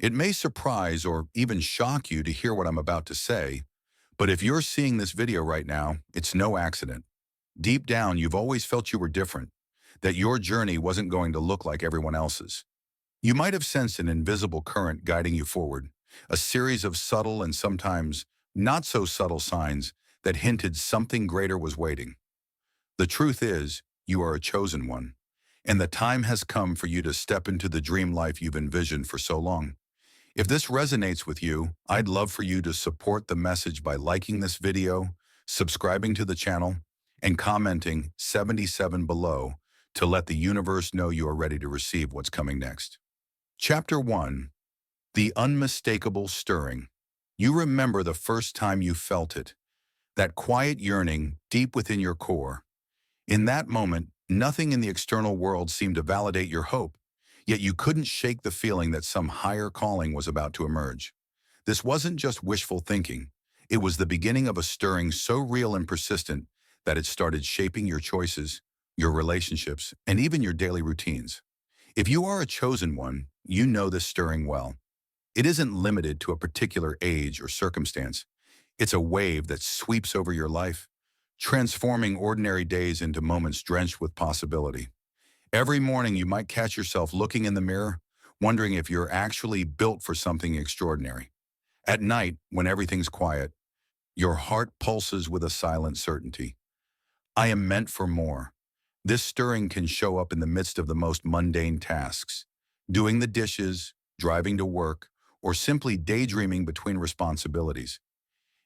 It may surprise or even shock you to hear what I'm about to say, but if you're seeing this video right now, it's no accident. Deep down, you've always felt you were different, that your journey wasn't going to look like everyone else's. You might have sensed an invisible current guiding you forward, a series of subtle and sometimes not so subtle signs that hinted something greater was waiting. The truth is, you are a chosen one, and the time has come for you to step into the dream life you've envisioned for so long. If this resonates with you, I'd love for you to support the message by liking this video, subscribing to the channel, and commenting 77 below to let the universe know you are ready to receive what's coming next. Chapter 1. The Unmistakable Stirring. You remember the first time you felt it, that quiet yearning deep within your core. In that moment, nothing in the external world seemed to validate your hope, yet you couldn't shake the feeling that some higher calling was about to emerge. This wasn't just wishful thinking. It was the beginning of a stirring so real and persistent that it started shaping your choices, your relationships, and even your daily routines. If you are a chosen one, you know this stirring well. It isn't limited to a particular age or circumstance. It's a wave that sweeps over your life, transforming ordinary days into moments drenched with possibility. Every morning you might catch yourself looking in the mirror, wondering if you're actually built for something extraordinary. At night, when everything's quiet, your heart pulses with a silent certainty. I am meant for more. This stirring can show up in the midst of the most mundane tasks, doing the dishes, driving to work, or simply daydreaming between responsibilities.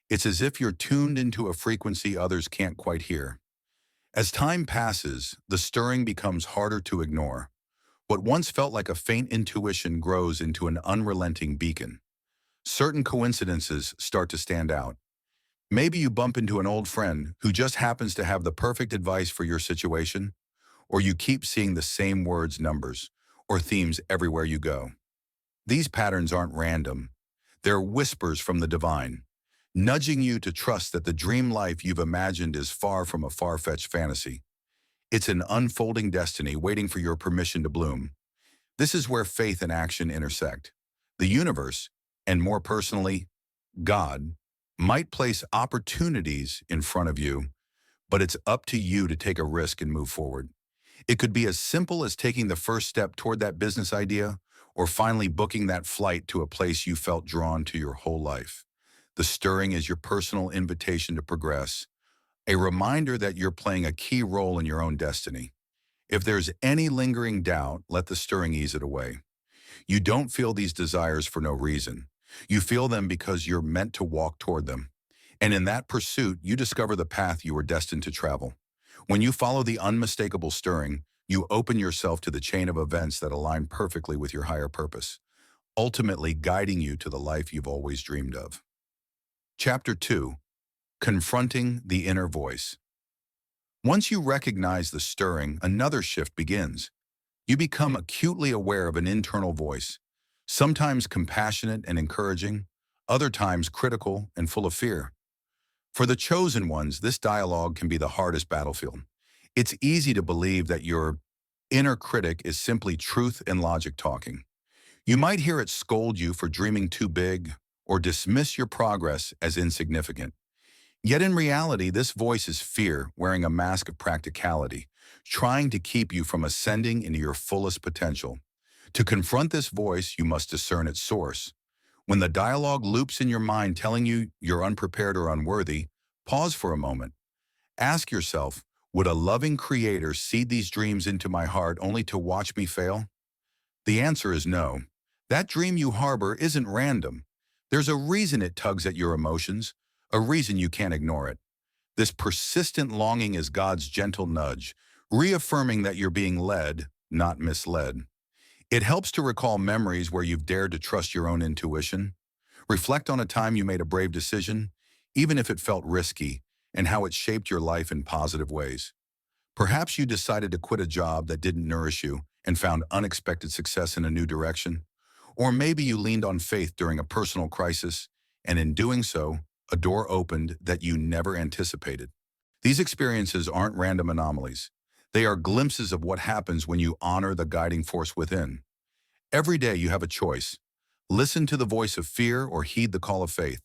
It's as if you're tuned into a frequency others can't quite hear. As time passes, the stirring becomes harder to ignore. What once felt like a faint intuition grows into an unrelenting beacon. Certain coincidences start to stand out. Maybe you bump into an old friend who just happens to have the perfect advice for your situation, or you keep seeing the same words, numbers, or themes everywhere you go. These patterns aren't random. They're whispers from the divine, nudging you to trust that the dream life you've imagined is far from a far-fetched fantasy. It's an unfolding destiny waiting for your permission to bloom. This is where faith and action intersect. The universe, and more personally, God, might place opportunities in front of you, but it's up to you to take a risk and move forward. It could be as simple as taking the first step toward that business idea, or finally booking that flight to a place you felt drawn to your whole life. The stirring is your personal invitation to progress, a reminder that you're playing a key role in your own destiny. If there's any lingering doubt, let the stirring ease it away. You don't feel these desires for no reason. You feel them because you're meant to walk toward them. And in that pursuit, you discover the path you were destined to travel. When you follow the unmistakable stirring, you open yourself to the chain of events that align perfectly with your higher purpose, ultimately guiding you to the life you've always dreamed of. Chapter 2. Confronting the Inner Voice. Once you recognize the stirring, another shift begins. You become acutely aware of an internal voice, sometimes compassionate and encouraging, other times critical and full of fear. For the chosen ones, this dialogue can be the hardest battlefield. It's easy to believe that your inner critic is simply truth and logic talking. You might hear it scold you for dreaming too big or dismiss your progress as insignificant. Yet in reality, this voice is fear wearing a mask of practicality, trying to keep you from ascending into your fullest potential. To confront this voice, you must discern its source. When the dialogue loops in your mind telling you you're unprepared or unworthy, pause for a moment. Ask yourself, would a loving creator seed these dreams into my heart only to watch me fail? The answer is no. That dream you harbor isn't random. There's a reason it tugs at your emotions, a reason you can't ignore it. This persistent longing is God's gentle nudge, reaffirming that you're being led, not misled. It helps to recall memories where you've dared to trust your own intuition. Reflect on a time you made a brave decision, even if it felt risky, and how it shaped your life in positive ways. Perhaps you decided to quit a job that didn't nourish you and found unexpected success in a new direction. Or maybe you leaned on faith during a personal crisis, and in doing so, a door opened that you never anticipated. These experiences aren't random anomalies. They are glimpses of what happens when you honor the guiding force within. Every day you have a choice. Listen to the voice of fear or heed the call of faith.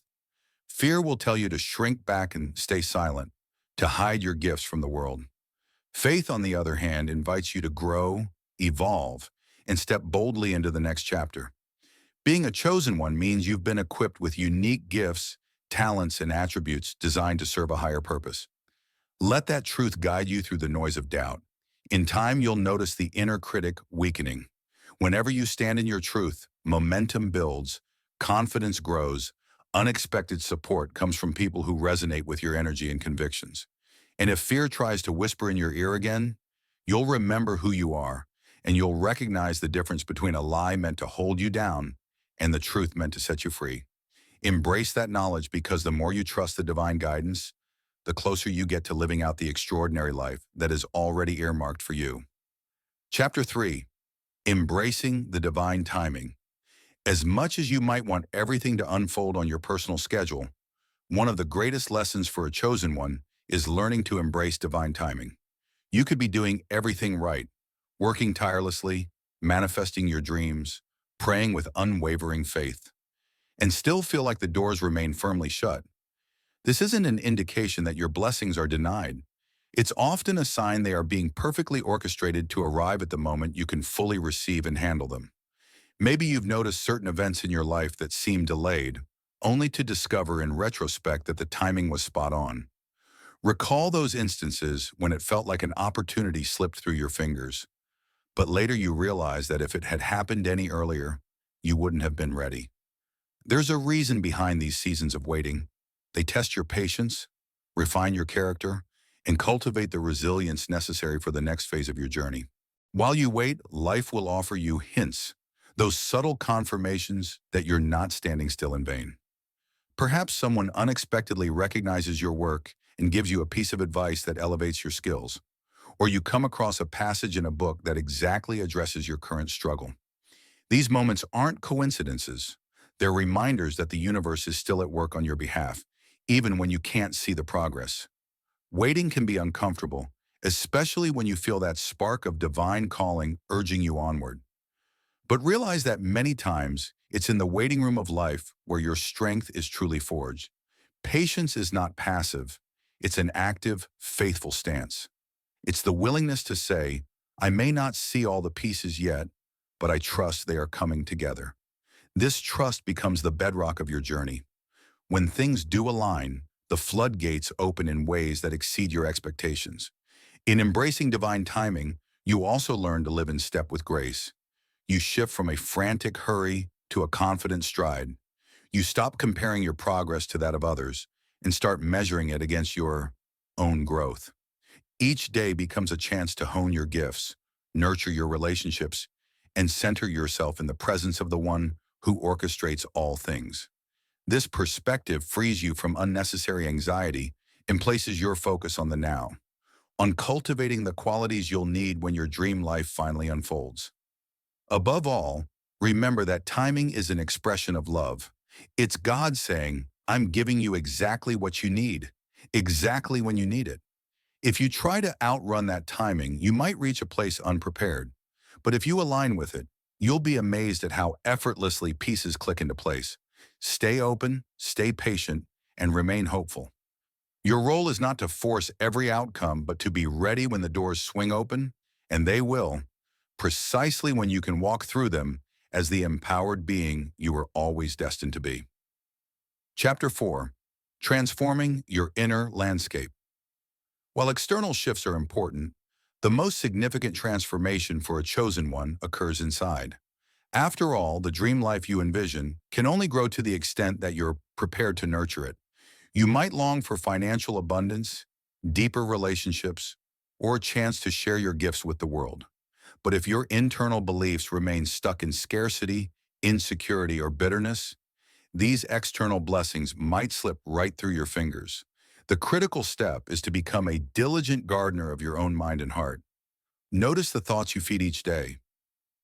Fear will tell you to shrink back and stay silent, to hide your gifts from the world. Faith, on the other hand, invites you to grow, evolve, and step boldly into the next chapter. Being a chosen one means you've been equipped with unique gifts, talents, and attributes designed to serve a higher purpose. Let that truth guide you through the noise of doubt. In time, you'll notice the inner critic weakening. Whenever you stand in your truth, momentum builds, confidence grows, unexpected support comes from people who resonate with your energy and convictions. And if fear tries to whisper in your ear again, you'll remember who you are, and you'll recognize the difference between a lie meant to hold you down and the truth meant to set you free. Embrace that knowledge, because the more you trust the divine guidance, the closer you get to living out the extraordinary life that is already earmarked for you. Chapter 3. Embracing the divine timing. As much as you might want everything to unfold on your personal schedule, one of the greatest lessons for a chosen one is learning to embrace divine timing. You could be doing everything right, working tirelessly, manifesting your dreams, praying with unwavering faith, and still feel like the doors remain firmly shut. This isn't an indication that your blessings are denied. It's often a sign they are being perfectly orchestrated to arrive at the moment you can fully receive and handle them. Maybe you've noticed certain events in your life that seem delayed, only to discover in retrospect that the timing was spot on. Recall those instances when it felt like an opportunity slipped through your fingers, but later you realized that if it had happened any earlier, you wouldn't have been ready. There's a reason behind these seasons of waiting. They test your patience, refine your character, and cultivate the resilience necessary for the next phase of your journey. While you wait, life will offer you hints, those subtle confirmations that you're not standing still in vain. Perhaps someone unexpectedly recognizes your work and gives you a piece of advice that elevates your skills, or you come across a passage in a book that exactly addresses your current struggle. These moments aren't coincidences. They're reminders that the universe is still at work on your behalf, even when you can't see the progress. Waiting can be uncomfortable, especially when you feel that spark of divine calling urging you onward. But realize that many times, it's in the waiting room of life where your strength is truly forged. Patience is not passive. It's an active, faithful stance. It's the willingness to say, I may not see all the pieces yet, but I trust they are coming together. This trust becomes the bedrock of your journey. When things do align, the floodgates open in ways that exceed your expectations. In embracing divine timing, you also learn to live in step with grace. You shift from a frantic hurry to a confident stride. You stop comparing your progress to that of others and start measuring it against your own growth. Each day becomes a chance to hone your gifts, nurture your relationships, and center yourself in the presence of the one who orchestrates all things. This perspective frees you from unnecessary anxiety and places your focus on the now, on cultivating the qualities you'll need when your dream life finally unfolds. Above all, remember that timing is an expression of love. It's God saying, I'm giving you exactly what you need, exactly when you need it. If you try to outrun that timing, you might reach a place unprepared. But if you align with it, you'll be amazed at how effortlessly pieces click into place. Stay open, stay patient, and remain hopeful. Your role is not to force every outcome, but to be ready when the doors swing open, and they will, precisely when you can walk through them as the empowered being you were always destined to be. Chapter 4. Transforming your inner landscape. While external shifts are important, the most significant transformation for a chosen one occurs inside. After all, the dream life you envision can only grow to the extent that you're prepared to nurture it. You might long for financial abundance, deeper relationships, or a chance to share your gifts with the world. But if your internal beliefs remain stuck in scarcity, insecurity, or bitterness, these external blessings might slip right through your fingers. The critical step is to become a diligent gardener of your own mind and heart. Notice the thoughts you feed each day.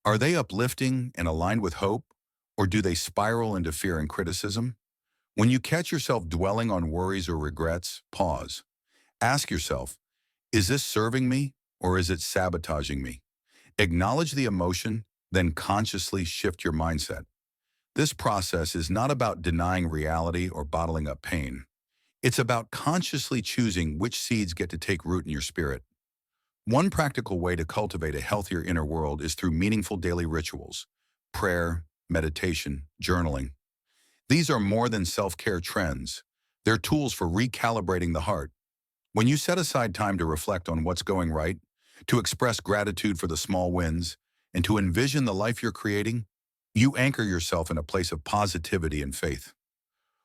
Are they uplifting and aligned with hope, or do they spiral into fear and criticism? When you catch yourself dwelling on worries or regrets, pause. Ask yourself, is this serving me or is it sabotaging me? Acknowledge the emotion, then consciously shift your mindset. This process is not about denying reality or bottling up pain. It's about consciously choosing which seeds get to take root in your spirit. One practical way to cultivate a healthier inner world is through meaningful daily rituals: prayer, meditation, journaling. These are more than self-care trends. They're tools for recalibrating the heart. When you set aside time to reflect on what's going right, to express gratitude for the small wins, and to envision the life you're creating, you anchor yourself in a place of positivity and faith.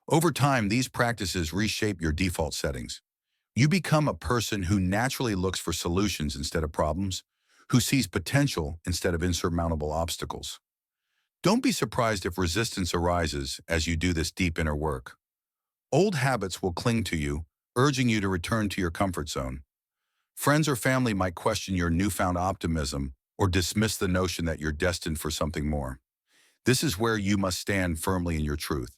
Over time, these practices reshape your default settings. You become a person who naturally looks for solutions instead of problems, who sees potential instead of insurmountable obstacles. Don't be surprised if resistance arises as you do this deep inner work. Old habits will cling to you, urging you to return to your comfort zone. Friends or family might question your newfound optimism or dismiss the notion that you're destined for something more. This is where you must stand firmly in your truth.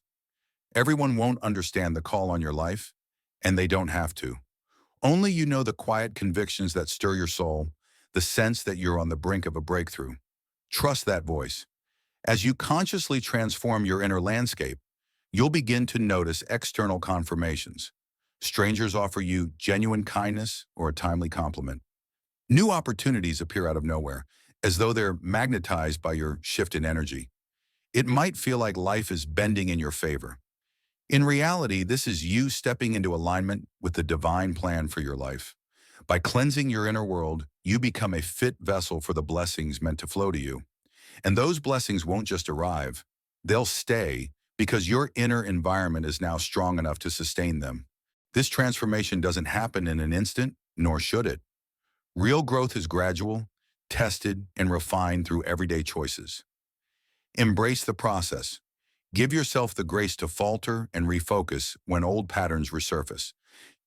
Everyone won't understand the call on your life, and they don't have to. Only you know the quiet convictions that stir your soul, the sense that you're on the brink of a breakthrough. Trust that voice. As you consciously transform your inner landscape, you'll begin to notice external confirmations. Strangers offer you genuine kindness or a timely compliment. New opportunities appear out of nowhere, as though they're magnetized by your shift in energy. It might feel like life is bending in your favor. In reality, this is you stepping into alignment with the divine plan for your life. By cleansing your inner world, you become a fit vessel for the blessings meant to flow to you. And those blessings won't just arrive, they'll stay because your inner environment is now strong enough to sustain them. This transformation doesn't happen in an instant, nor should it. Real growth is gradual, tested, and refined through everyday choices. Embrace the process. Give yourself the grace to falter and refocus when old patterns resurface.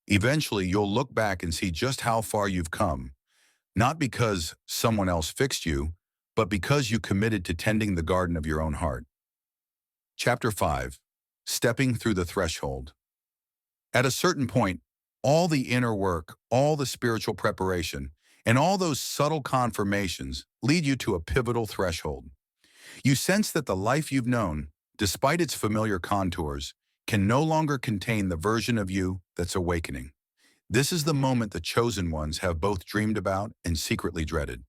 Eventually, you'll look back and see just how far you've come, not because someone else fixed you, but because you committed to tending the garden of your own heart. Chapter 5. Stepping through the threshold. At a certain point, all the inner work, all the spiritual preparation, and all those subtle confirmations lead you to a pivotal threshold. You sense that the life you've known, despite its familiar contours, can no longer contain the version of you that's awakening. This is the moment the chosen ones have both dreamed about and secretly dreaded.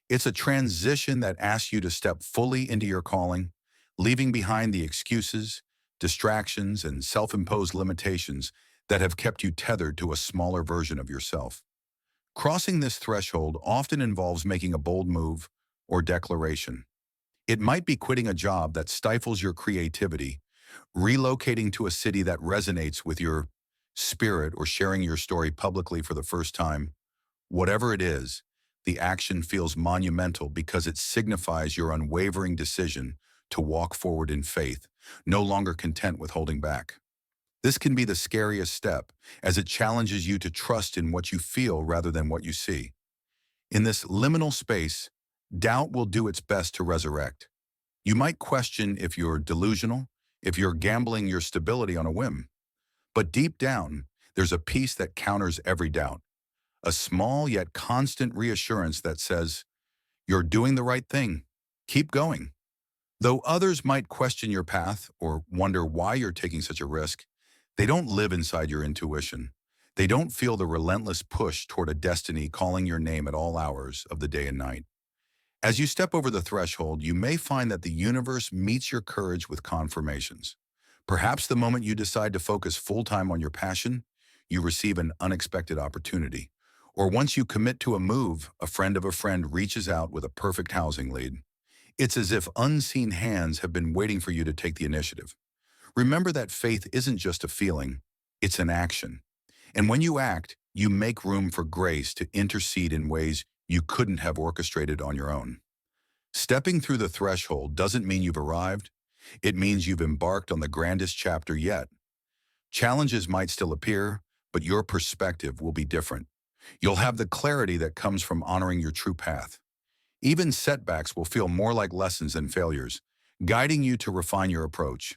It's a transition that asks you to step fully into your calling, leaving behind the excuses, distractions, and self-imposed limitations that have kept you tethered to a smaller version of yourself. Crossing this threshold often involves making a bold move or declaration. It might be quitting a job that stifles your creativity, relocating to a city that resonates with your spirit, or sharing your story publicly for the first time. Whatever it is, the action feels monumental because it signifies your unwavering decision to walk forward in faith, no longer content with holding back. This can be the scariest step, as it challenges you to trust in what you feel rather than what you see. In this liminal space, doubt will do its best to resurrect. You might question if you're delusional, if you're gambling your stability on a whim. But deep down, there's a peace that counters every doubt. A small yet constant reassurance that says, you're doing the right thing. Keep going. Though others might question your path or wonder why you're taking such a risk, they don't live inside your intuition. They don't feel the relentless push toward a destiny calling your name at all hours of the day and night. As you step over the threshold, you may find that the universe meets your courage with confirmations. Perhaps the moment you decide to focus full-time on your passion, you receive an unexpected opportunity. Or once you commit to a move, a friend of a friend reaches out with a perfect housing lead. It's as if unseen hands have been waiting for you to take the initiative. Remember that faith isn't just a feeling, it's an action. And when you act, you make room for grace to intercede in ways you couldn't have orchestrated on your own. Stepping through the threshold doesn't mean you've arrived. It means you've embarked on the grandest chapter yet. Challenges might still appear, but your perspective will be different. You'll have the clarity that comes from honoring your true path. Even setbacks will feel more like lessons than failures, guiding you to refine your approach.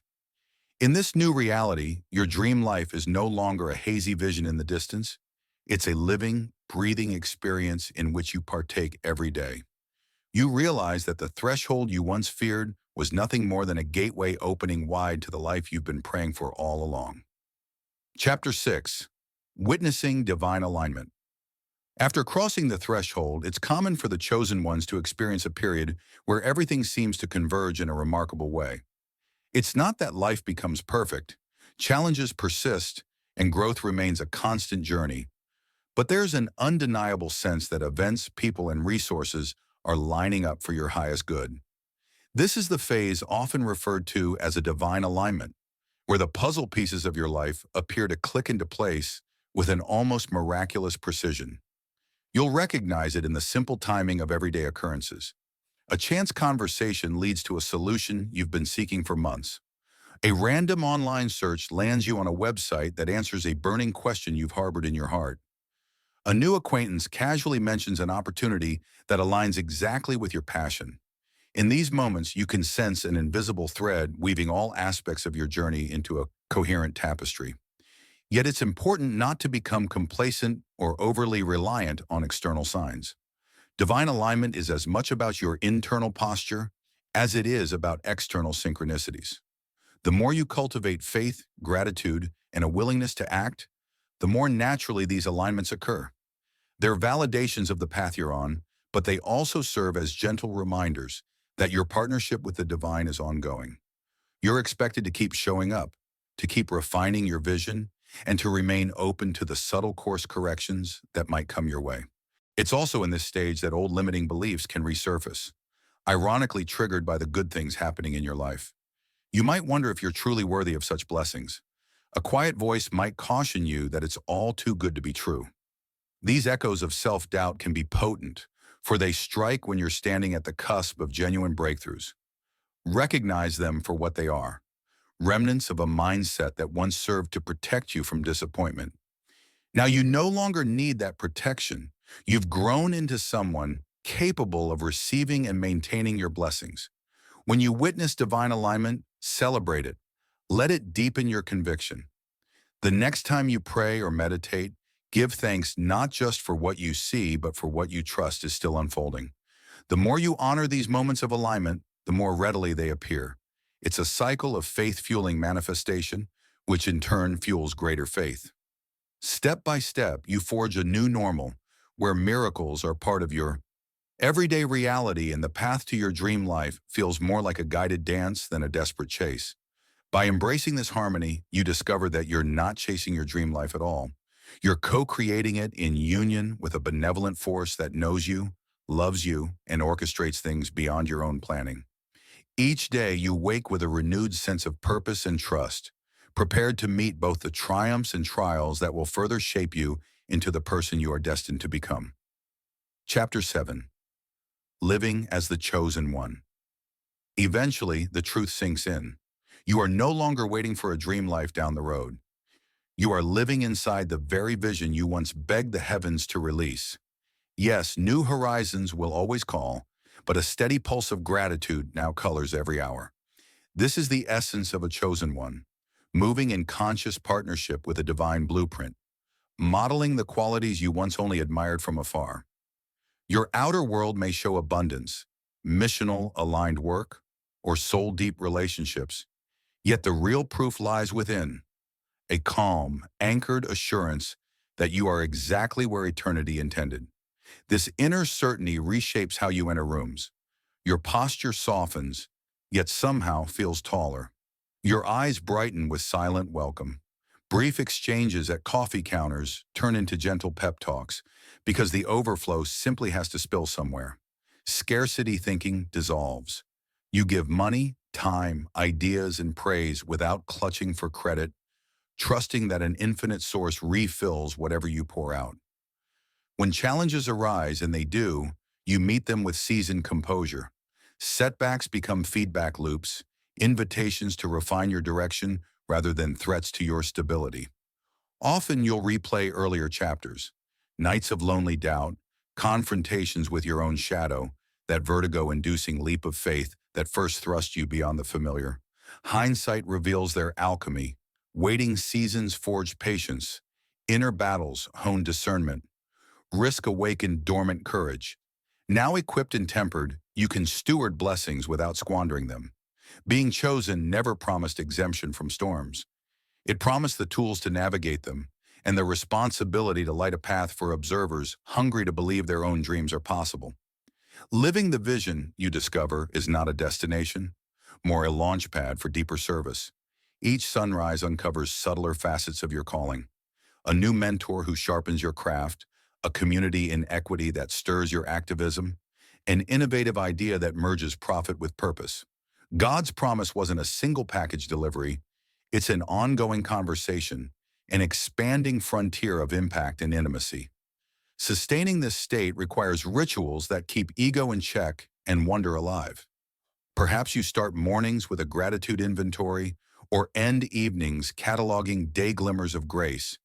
In this new reality, your dream life is no longer a hazy vision in the distance. It's a living, breathing experience in which you partake every day. You realize that the threshold you once feared was nothing more than a gateway opening wide to the life you've been praying for all along. Chapter 6. Witnessing Divine Alignment. After crossing the threshold, it's common for the chosen ones to experience a period where everything seems to converge in a remarkable way. It's not that life becomes perfect, challenges persist, and growth remains a constant journey, but there's an undeniable sense that events, people, and resources are lining up for your highest good. This is the phase often referred to as a divine alignment, where the puzzle pieces of your life appear to click into place with an almost miraculous precision. You'll recognize it in the simple timing of everyday occurrences. A chance conversation leads to a solution you've been seeking for months. A random online search lands you on a website that answers a burning question you've harbored in your heart. A new acquaintance casually mentions an opportunity that aligns exactly with your passion. In these moments, you can sense an invisible thread weaving all aspects of your journey into a coherent tapestry. Yet it's important not to become complacent or overly reliant on external signs. Divine alignment is as much about your internal posture as it is about external synchronicities. The more you cultivate faith, gratitude, and a willingness to act, the more naturally these alignments occur. They're validations of the path you're on, but they also serve as gentle reminders that your partnership with the divine is ongoing. You're expected to keep showing up, to keep refining your vision, and to remain open to the subtle course corrections that might come your way. It's also in this stage that old limiting beliefs can resurface, ironically triggered by the good things happening in your life. You might wonder if you're truly worthy of such blessings. A quiet voice might caution you that it's all too good to be true. These echoes of self-doubt can be potent, for they strike when you're standing at the cusp of genuine breakthroughs. Recognize them for what they are, remnants of a mindset that once served to protect you from disappointment. Now you no longer need that protection. You've grown into someone capable of receiving and maintaining your blessings. When you witness divine alignment, celebrate it. Let it deepen your conviction. The next time you pray or meditate, give thanks not just for what you see, but for what you trust is still unfolding. The more you honor these moments of alignment, the more readily they appear. It's a cycle of faith-fueling manifestation, which in turn fuels greater faith. Step by step, you forge a new normal, where miracles are part of your everyday reality, and the path to your dream life feels more like a guided dance than a desperate chase. By embracing this harmony, you discover that you're not chasing your dream life at all. You're co-creating it in union with a benevolent force that knows you, loves you, and orchestrates things beyond your own planning. Each day, you wake with a renewed sense of purpose and trust, prepared to meet both the triumphs and trials that will further shape you into the person you are destined to become. Chapter 7. Living as the Chosen One. Eventually, the truth sinks in. You are no longer waiting for a dream life down the road. You are living inside the very vision you once begged the heavens to release. Yes, new horizons will always call, but a steady pulse of gratitude now colors every hour. This is the essence of a chosen one, moving in conscious partnership with a divine blueprint, modeling the qualities you once only admired from afar. Your outer world may show abundance, missional aligned work, or soul-deep relationships, yet the real proof lies within, a calm, anchored assurance that you are exactly where eternity intended. This inner certainty reshapes how you enter rooms. Your posture softens, yet somehow feels taller. Your eyes brighten with silent welcome. Brief exchanges at coffee counters turn into gentle pep talks because the overflow simply has to spill somewhere. Scarcity thinking dissolves. You give money, time, ideas, and praise without clutching for credit, trusting that an infinite source refills whatever you pour out. When challenges arise, and they do, you meet them with seasoned composure. Setbacks become feedback loops, invitations to refine your direction rather than threats to your stability. Often you'll replay earlier chapters, nights of lonely doubt, confrontations with your own shadow, that vertigo-inducing leap of faith that first thrust you beyond the familiar. Hindsight reveals their alchemy. Waiting seasons forge patience. Inner battles hone discernment. Risk awakened dormant courage. Now equipped and tempered, you can steward blessings without squandering them. Being chosen never promised exemption from storms. It promised the tools to navigate them and the responsibility to light a path for observers hungry to believe their own dreams are possible. Living the vision, you discover, is not a destination, more a launch pad for deeper service. Each sunrise uncovers subtler facets of your calling. A new mentor who sharpens your craft, a community in equity that stirs your activism, an innovative idea that merges profit with purpose. God's promise wasn't a single package delivery, it's an ongoing conversation, an expanding frontier of impact and intimacy. Sustaining this state requires rituals that keep ego in check and wonder alive. Perhaps you start mornings with a gratitude inventory or end evenings cataloging day glimmers of grace.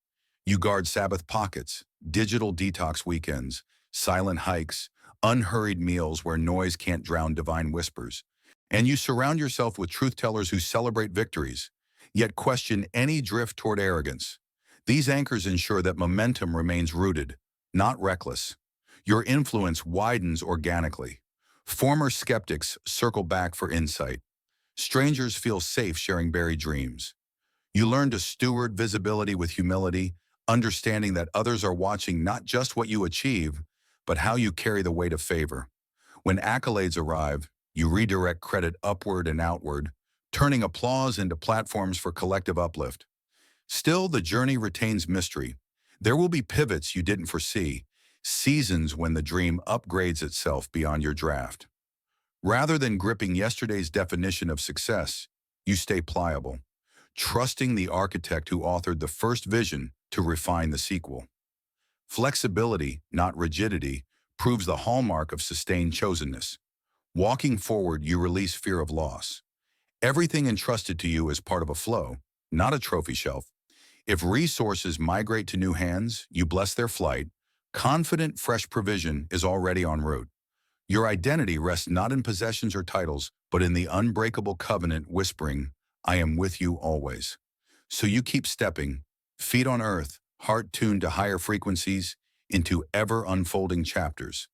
You guard Sabbath pockets, digital detox weekends, silent hikes, unhurried meals where noise can't drown divine whispers. And you surround yourself with truth-tellers who celebrate victories, yet question any drift toward arrogance. These anchors ensure that momentum remains rooted, not reckless. Your influence widens organically. Former skeptics circle back for insight. Strangers feel safe sharing buried dreams. You learn to steward visibility with humility, understanding that others are watching not just what you achieve, but how you carry the weight of favor. When accolades arrive, you redirect credit upward and outward, turning applause into platforms for collective uplift. Still, the journey retains mystery. There will be pivots you didn't foresee, seasons when the dream upgrades itself beyond your draft. Rather than gripping yesterday's definition of success, you stay pliable, trusting the architect who authored the first vision to refine the sequel. Flexibility, not rigidity, proves the hallmark of sustained chosenness. Walking forward, you release fear of loss. Everything entrusted to you is part of a flow, not a trophy shelf. If resources migrate to new hands, you bless their flight. Confident, fresh provision is already en route. Your identity rests not in possessions or titles, but in the unbreakable covenant whispering, "I am with you always." So you keep stepping, feet on earth, heart tuned to higher frequencies, into ever-unfolding chapters.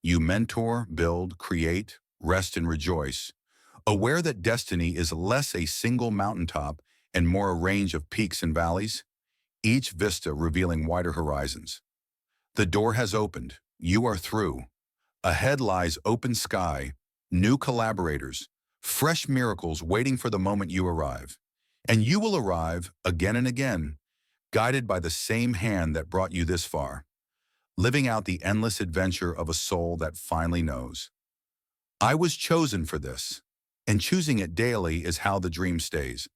You mentor, build, create, rest and rejoice, aware that destiny is less a single mountaintop and more a range of peaks and valleys, each vista revealing wider horizons. The door has opened. You are through. Ahead lies open sky, new collaborators, fresh miracles waiting for the moment you arrive. And you will arrive again and again, guided by the same hand that brought you this far, living out the endless adventure of a soul that finally knows. I was chosen for this, and choosing it daily is how the dream stays.